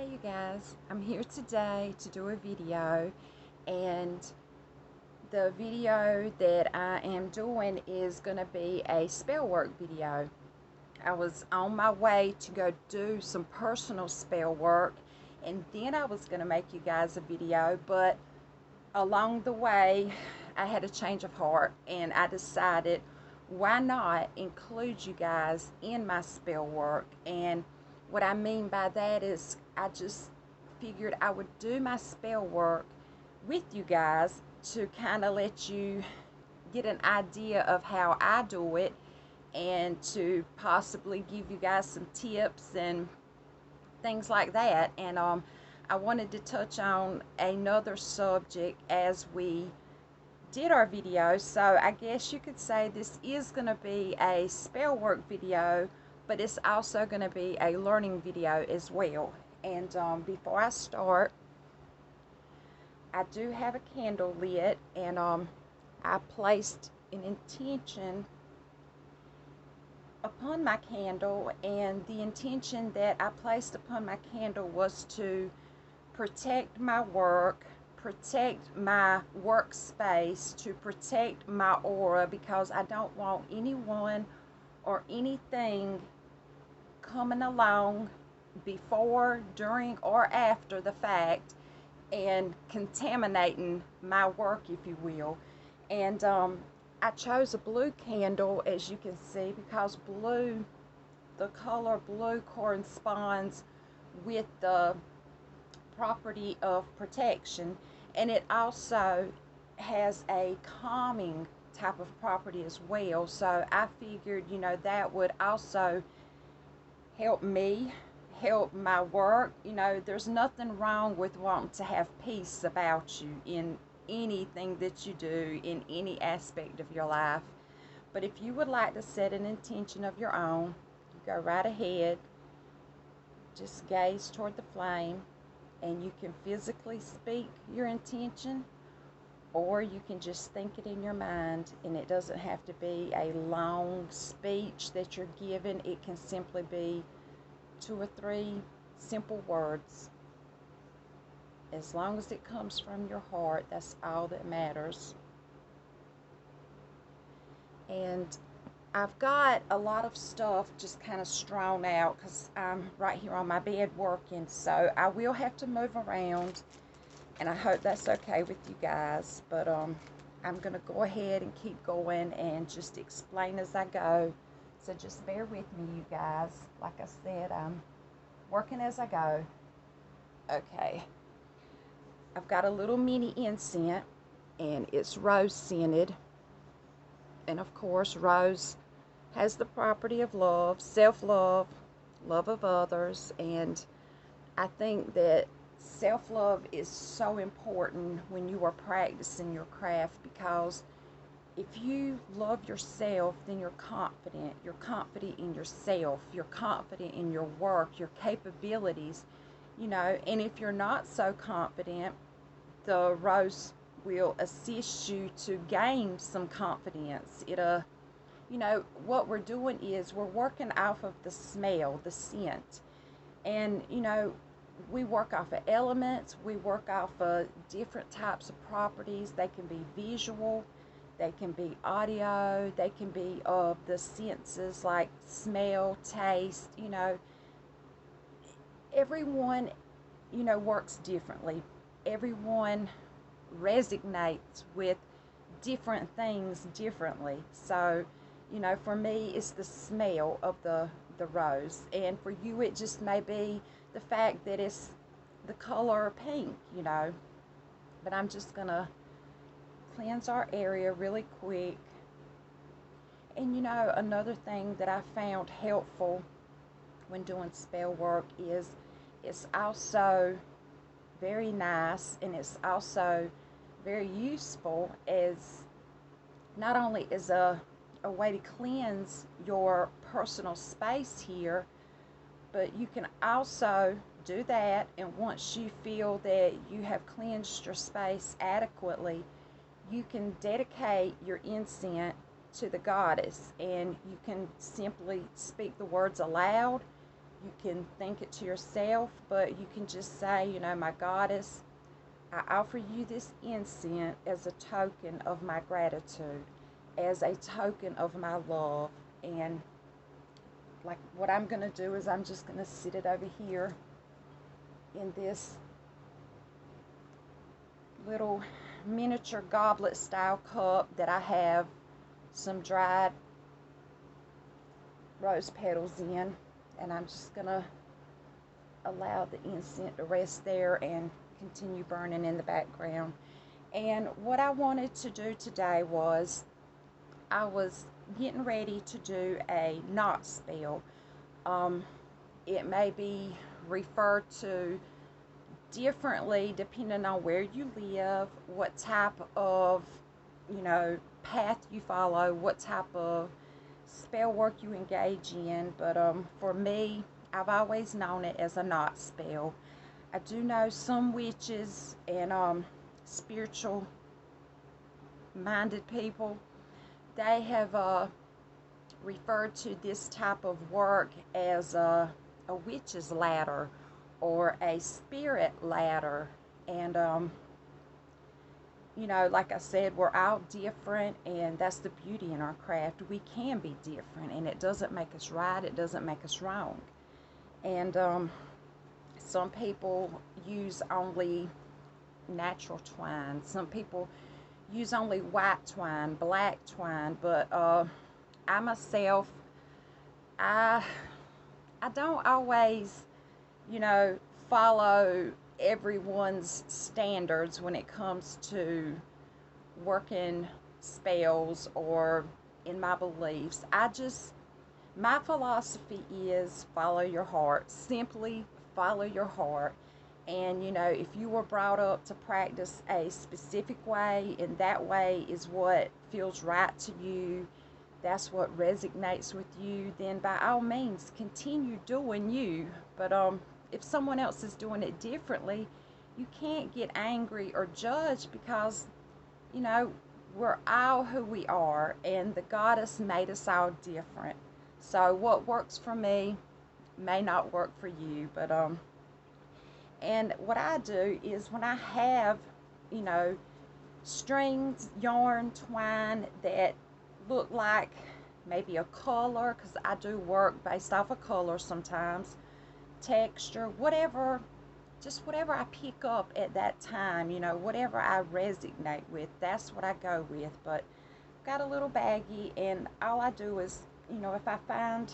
Hey you guys, I'm here today to do a video, and the video that I am doing is going to be a spell work video. I was on my way to go do some personal spell work, and then I was going to make you guys a video, but along the way I had a change of heart and I decided why not include you guys in my spell work. And what I mean by that is I just figured I would do my spell work with you guys to kind of let you get an idea of how I do it, and to possibly give you guys some tips and things like that. And I wanted to touch on another subject as we did our video. So I guess you could say this is going to be a spell work video, but it's also going to be a learning video as well. And before I start, I do have a candle lit, and I placed an intention upon my candle, and the intention that I placed upon my candle was to protect my work, protect my workspace, to protect my aura, because I don't want anyone or anything coming along before, during, or after the fact and contaminating my work, if you will. And I chose a blue candle, as you can see, because blue, the color blue, corresponds with the property of protection, and it also has a calming type of property as well. So I figured, that would also help me, help my work. There's nothing wrong with wanting to have peace about you in anything that you do, in any aspect of your life. But if you would like to set an intention of your own, you go right ahead, just gaze toward the flame, and you can physically speak your intention, or you can just think it in your mind, and it doesn't have to be a long speech that you're given. It can simply be 2 or 3 simple words. As long as it comes from your heart, that's all that matters. And I've got a lot of stuff just kind of strewn out because I'm right here on my bed working, so I will have to move around, and I hope that's okay with you guys. But I'm going to go ahead and keep going and just explain as I go, so just bear with me, you guys. Like I said, I'm working as I go. Okay, I've got a little mini incense, and it's rose scented. And of course, rose has the property of love, self-love, love of others. And I think that self-love is so important when you are practicing your craft, because if you love yourself, then you're confident. You're confident in yourself. You're confident in your work, your capabilities, And if you're not so confident, the rose will assist you to gain some confidence. What we're doing is we're working off of the smell, the scent. And, we work off of elements, we work off of different types of properties. They can be visual, they can be audio, they can be of the senses like smell, taste. Everyone, works differently. Everyone resonates with different things differently. So, for me, it's the smell of the rose, and for you, it just may be the fact that it's the color pink. But I'm just gonna cleanse our area really quick. And another thing that I found helpful when doing spell work is it's also very nice, and it's also very useful as not only as a way to cleanse your personal space here, but you can also do that, and once you feel that you have cleansed your space adequately, you can dedicate your incense to the goddess, and you can simply speak the words aloud. You can think it to yourself, but you can just say, you know, my goddess, I offer you this incense as a token of my gratitude, as a token of my love. And like what I'm going to do is I'm just going to sit it over here in this little miniature goblet style cup that I have some dried rose petals in. And I'm just going to allow the incense to rest there and continue burning in the background. And what I wanted to do today was I was getting ready to do a knot spell. It may be referred to differently depending on where you live, what type of, you know, path you follow, what type of spell work you engage in. But for me, I've always known it as a knot spell. I do know some witches and spiritual minded people, they have referred to this type of work as a witch's ladder or a spirit ladder. And you know, like I said, we're all different, and that's the beauty in our craft. We can be different, and it doesn't make us right, it doesn't make us wrong. And some people use only natural twine, some people use only white twine, black twine, but I myself, I I don't always, you know, follow everyone's standards when it comes to working spells or in my beliefs. My philosophy is follow your heart. Simply follow your heart. And, you know, if you were brought up to practice a specific way, and that way is what feels right to you, that's what resonates with you, then by all means continue doing you. But if someone else is doing it differently, you can't get angry or judge, because, you know, we're all who we are, and the goddess made us all different. So what works for me may not work for you. But and what I do is when I have, you know, strings, yarn, twine that look like maybe a color, because I do work based off of color sometimes, texture, whatever, just whatever I pick up at that time, you know, whatever I resonate with, that's what I go with. But I've got a little baggie, and all I do is, you know, if I find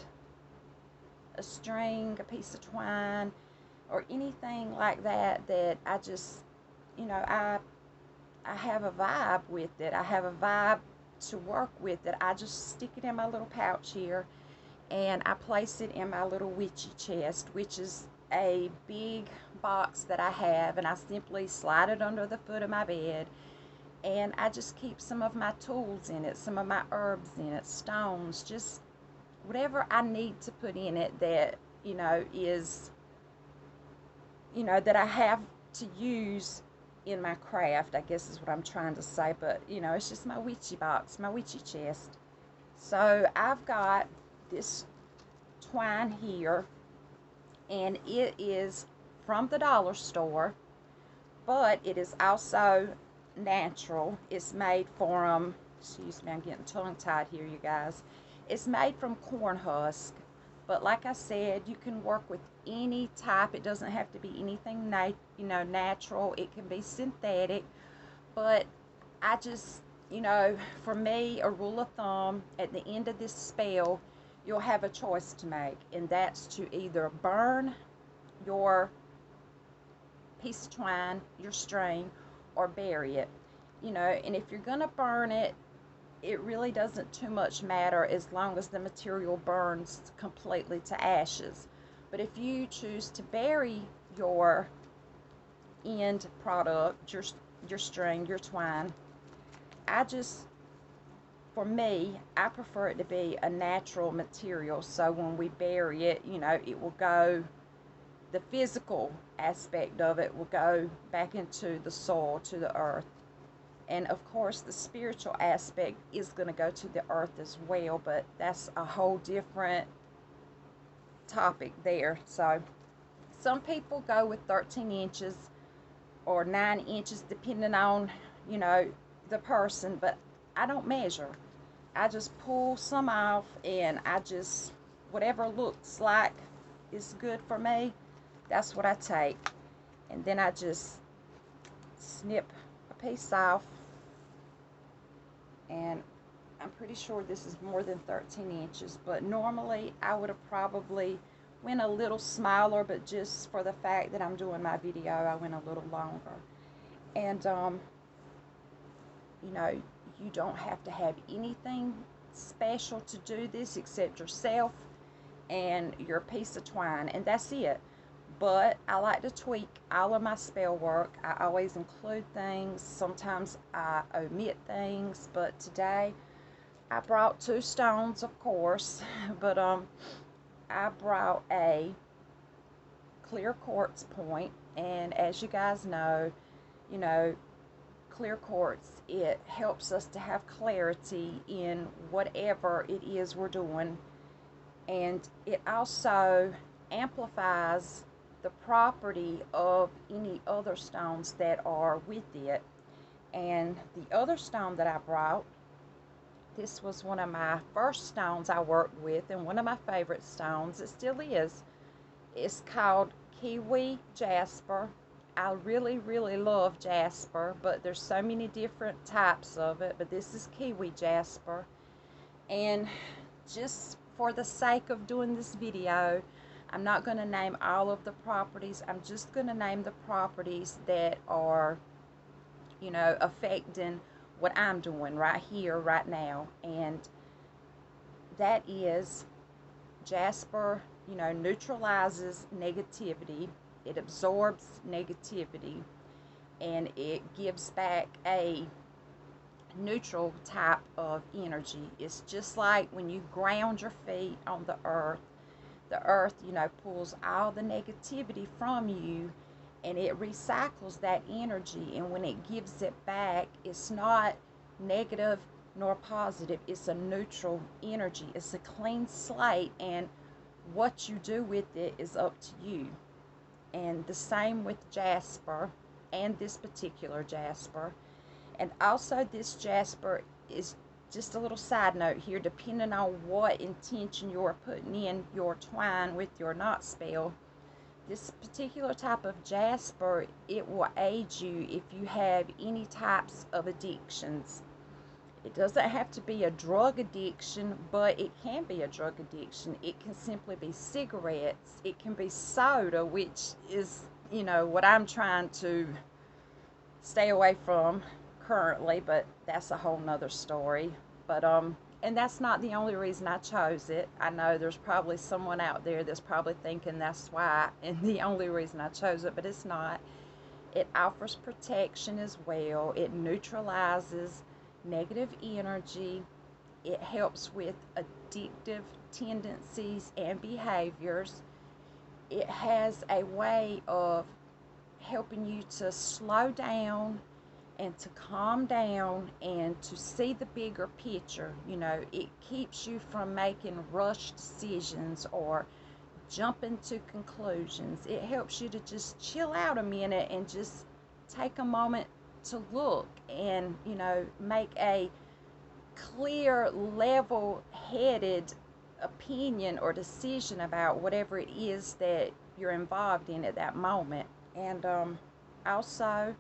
a string, a piece of twine, or anything like that, that I just, you know, I have a vibe with it. I have a vibe to work with it. I just stick it in my little pouch here, and I place it in my little witchy chest, which is a big box that I have, and I simply slide it under the foot of my bed, and I just keep some of my tools in it, some of my herbs in it, stones, just whatever I need to put in it that, you know, is, you know, that I have to use in my craft, I guess is what I'm trying to say. But, you know, it's just my witchy box, my witchy chest. So I've got this twine here, and it is from the dollar store, but it is also natural. It's made from, excuse me, I'm getting tongue-tied here, you guys. It's made from corn husk. But like I said, you can work with any type. It doesn't have to be anything, you know, natural. It can be synthetic. But I just, you know, for me, a rule of thumb, at the end of this spell, you'll have a choice to make. And that's to either burn your piece of twine, your string, or bury it. You know, and if you're going to burn it, it really doesn't too much matter as long as the material burns completely to ashes. But if you choose to bury your end product, your string, your twine, for me, I prefer it to be a natural material. So when we bury it, you know, it will go, the physical aspect of it will go back into the soil, to the earth. And of course, the spiritual aspect is going to go to the earth as well, but that's a whole different topic there. So some people go with 13 inches or 9 inches depending on, you know, the person, but I don't measure. I just pull some off, and I just, whatever looks like is good for me, that's what I take. And then I just snip a piece off, and I'm pretty sure this is more than 13 inches, but normally I would have probably went a little smaller, but just for the fact that I'm doing my video, I went a little longer. And you know, you don't have to have anything special to do this except yourself and your piece of twine, and that's it. But I like to tweak all of my spell work. I always include things. Sometimes I omit things, but today I brought 2 stones, of course, but I brought a clear quartz point, and as you guys know, you know, clear quartz, it helps us to have clarity in whatever it is we're doing, and it also amplifies the property of any other stones that are with it. And the other stone that I brought, this was one of my first stones I worked with, and one of my favorite stones. It still is. It's called kiwi jasper. I really, really love jasper, but there's so many different types of it, but this is kiwi jasper. And just for the sake of doing this video, I'm not going to name all of the properties. I'm just going to name the properties that are, you know, affecting what I'm doing right here, right now. And that is, jasper, you know, neutralizes negativity. It absorbs negativity, and it gives back a neutral type of energy. It's just like when you ground your feet on the earth, you know, pulls all the negativity from you, and it recycles that energy. And when it gives it back, it's not negative nor positive. It's a neutral energy. It's a clean slate, and what you do with it is up to you. And the same with jasper, and this particular jasper. And also, this jasper is, just a little side note here, depending on what intention you're putting in your twine with your knot spell, this particular type of jasper, it will aid you if you have any types of addictions. It doesn't have to be a drug addiction, but it can be a drug addiction. It can simply be cigarettes. It can be soda, which is, you know, what I'm trying to stay away from currently, but that's a whole nother story. But and that's not the only reason I chose it. I know there's probably someone out there that's probably thinking that's why and the only reason I chose it, but it's not. It offers protection as well. It neutralizes negative energy. It helps with addictive tendencies and behaviors. It has a way of helping you to slow down and to calm down and to see the bigger picture. You know, it keeps you from making rushed decisions or jumping to conclusions. It helps you to just chill out a minute and just take a moment to look and, you know, make a clear, level-headed opinion or decision about whatever it is that you're involved in at that moment. And also,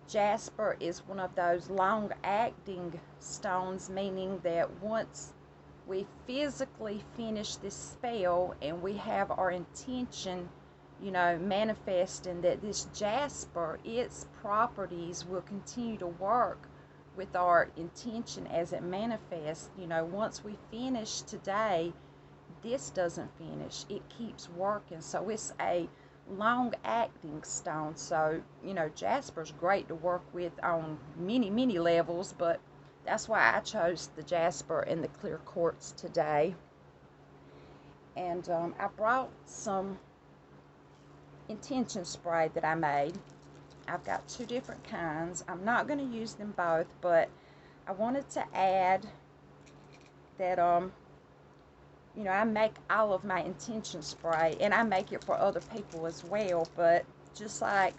jasper is one of those long-acting stones, meaning that once we physically finish this spell and we have our intention, you know, manifesting, that this jasper, its properties will continue to work with our intention as it manifests. You know, once we finish today, this doesn't finish. It keeps working. So it's a long-acting stone. So, you know, jasper's great to work with on many levels, but that's why I chose the jasper and the clear quartz today. And I brought some intention spray that I made. I've got 2 different kinds. I'm not going to use them both, but I wanted to add that I make all of my intention spray, and I make it for other people as well. But just like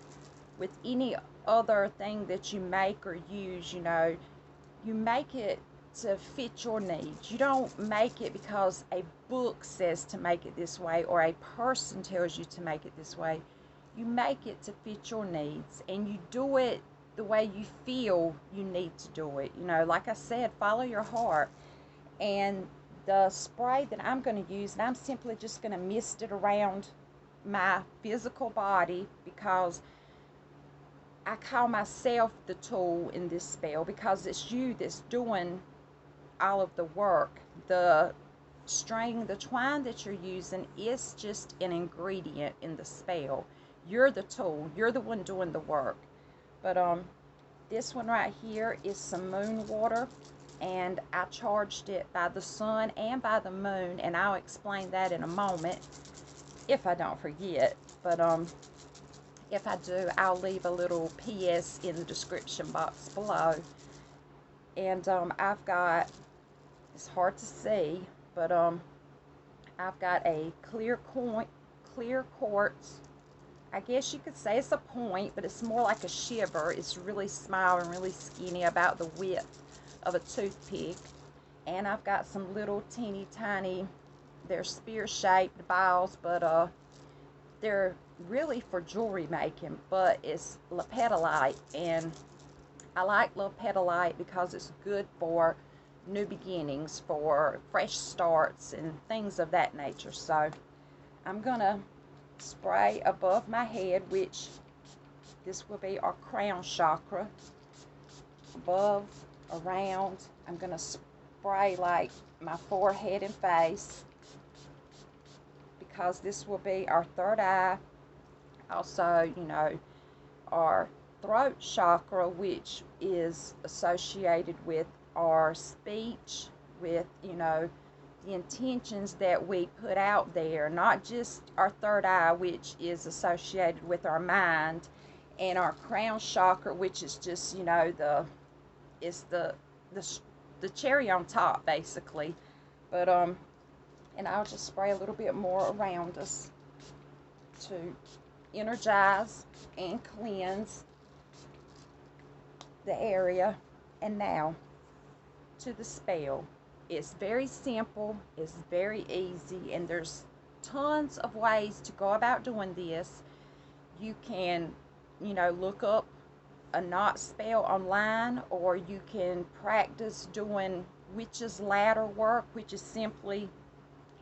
with any other thing that you make or use, you make it to fit your needs. You don't make it because a book says to make it this way or a person tells you to make it this way. You make it to fit your needs, and you do it the way you feel you need to do it. Like I said, follow your heart. And the spray that I'm going to use, and I'm simply just going to mist it around my physical body, because I call myself the tool in this spell, because it's you that's doing all of the work. The string, the twine that you're using is just an ingredient in the spell. You're the tool. You're the one doing the work. But this one right here is some moon water, and I charged it by the sun and by the moon, and I'll explain that in a moment if I don't forget. But if I do, I'll leave a little PS in the description box below. And I've got, it's hard to see, but I've got a clear quartz. I guess you could say it's a point, but it's more like a shiver. It's really small and really skinny, about the width of a toothpick. And I've got some little teeny tiny, they're spear shaped balls, but they're really for jewelry making, but it's lepidolite, and I like lepidolite because it's good for new beginnings, for fresh starts and things of that nature. So I'm gonna spray above my head, which this will be our crown chakra. Above, around, I'm gonna spray like my forehead and face, because this will be our third eye. Also, our throat chakra, which is associated with our speech, with, the intentions that we put out there. Not just our third eye, which is associated with our mind, and our crown chakra, which is just, it's the cherry on top, basically. But and I'll just spray a little bit more around us to energize and cleanse the area. And now to the spell. It's very simple, it's very easy, and there's tons of ways to go about doing this. You can, look up a knot spell online, or you can practice doing witch's ladder work, which is simply,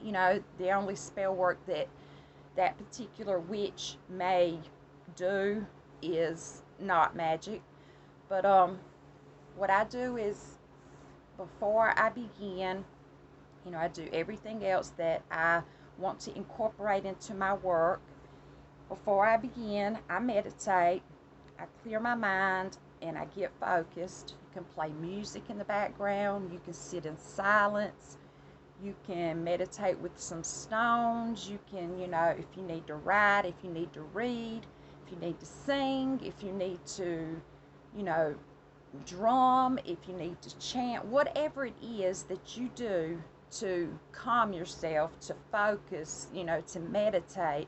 the only spell work that particular witch may do is not magic. But what I do is, before I begin, I do everything else that I want to incorporate into my work. Before I begin, I meditate, I clear my mind, and I get focused. You can play music in the background, you can sit in silence, you can meditate with some stones, you can, if you need to write, if you need to read, if you need to sing, if you need to, drum, if you need to chant, whatever it is that you do to calm yourself, to focus, to meditate.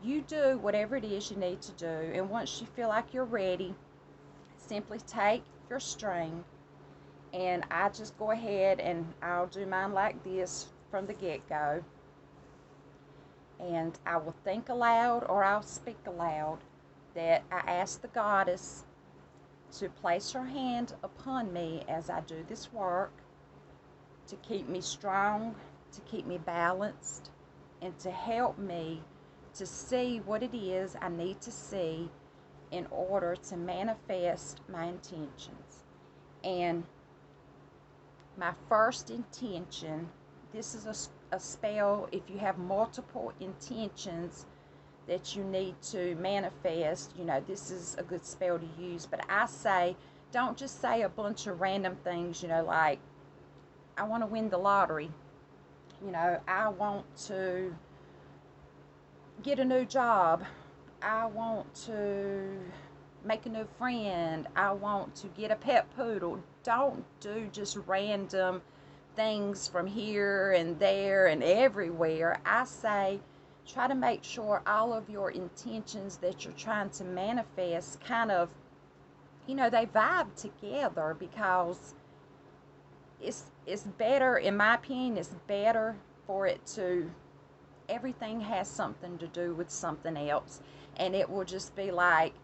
You do whatever it is you need to do, and once you feel like you're ready, simply take your string, and I just go ahead and I'll do mine like this from the get-go, and I will think aloud, or I'll speak aloud, that I ask the goddess to place her hand upon me as I do this work, to keep me strong, to keep me balanced, and to help me to see what it is I need to see in order to manifest my intentions. And my first intention, this is a spell, if you have multiple intentions that you need to manifest, this is a good spell to use. But I say, don't just say a bunch of random things, like, I want to win the lottery, I want to get a new job, I want to make a new friend, I want to get a pet poodle. Don't do just random things from here and there and everywhere. I say try to make sure all of your intentions that you're trying to manifest kind of, they vibe together, because it's better, in my opinion, it's better for it to, everything has something to do with something else, and it will just be like,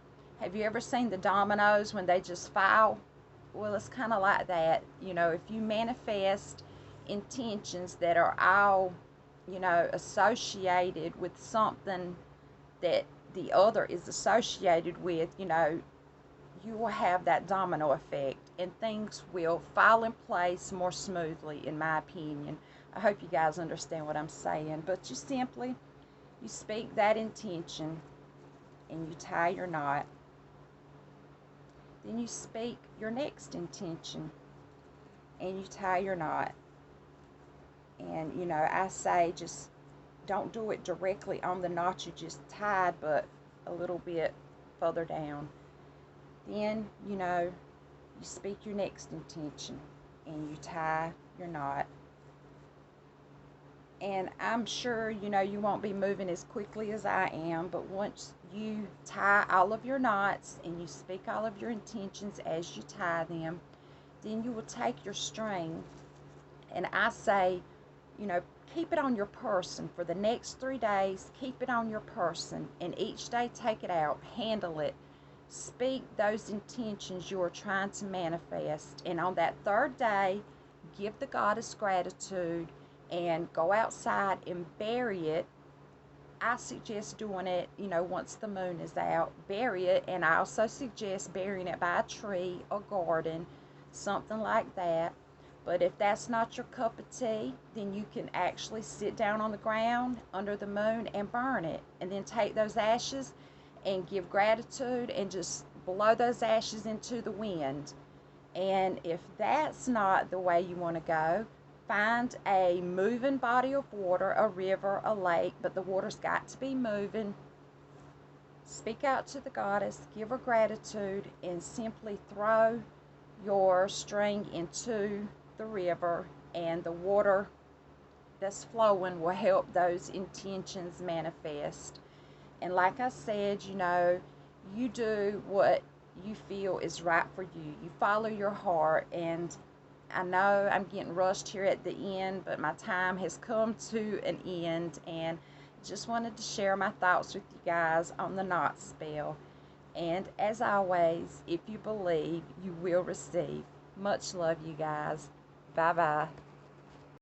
have you ever seen the dominoes when they just fall? Well, it's kind of like that. If you manifest intentions that are all, associated with something that the other is associated with, you will have that domino effect, and things will fall in place more smoothly, in my opinion. I hope you guys understand what I'm saying. But you speak that intention and you tie your knot. Then you speak your next intention and you tie your knot. And I say, just don't do it directly on the knot you just tied, but a little bit further down. Then, you speak your next intention and you tie your knot. And I'm sure, you won't be moving as quickly as I am, but once you tie all of your knots and you speak all of your intentions as you tie them, then you will take your string, and I say, keep it on your person for the next 3 days. Keep it on your person, and each day take it out, handle it, speak those intentions you are trying to manifest. And on that third day, give the goddess gratitude and go outside and bury it. I suggest doing it, once the moon is out. Bury it, and I also suggest burying it by a tree or garden, something like that. But if that's not your cup of tea, then you can actually sit down on the ground under the moon and burn it. And then take those ashes and give gratitude and just blow those ashes into the wind. And if that's not the way you want to go, find a moving body of water, a river, a lake, but the water's got to be moving. Speak out to the goddess, give her gratitude, and simply throw your string into the river, and the water that's flowing will help those intentions manifest. And like I said, you do what you feel is right for you. You follow your heart. And I know I'm getting rushed here at the end, but my time has come to an end, and just wanted to share my thoughts with you guys on the knot spell. And as always, if you believe, you will receive. Much love, you guys. Bye bye.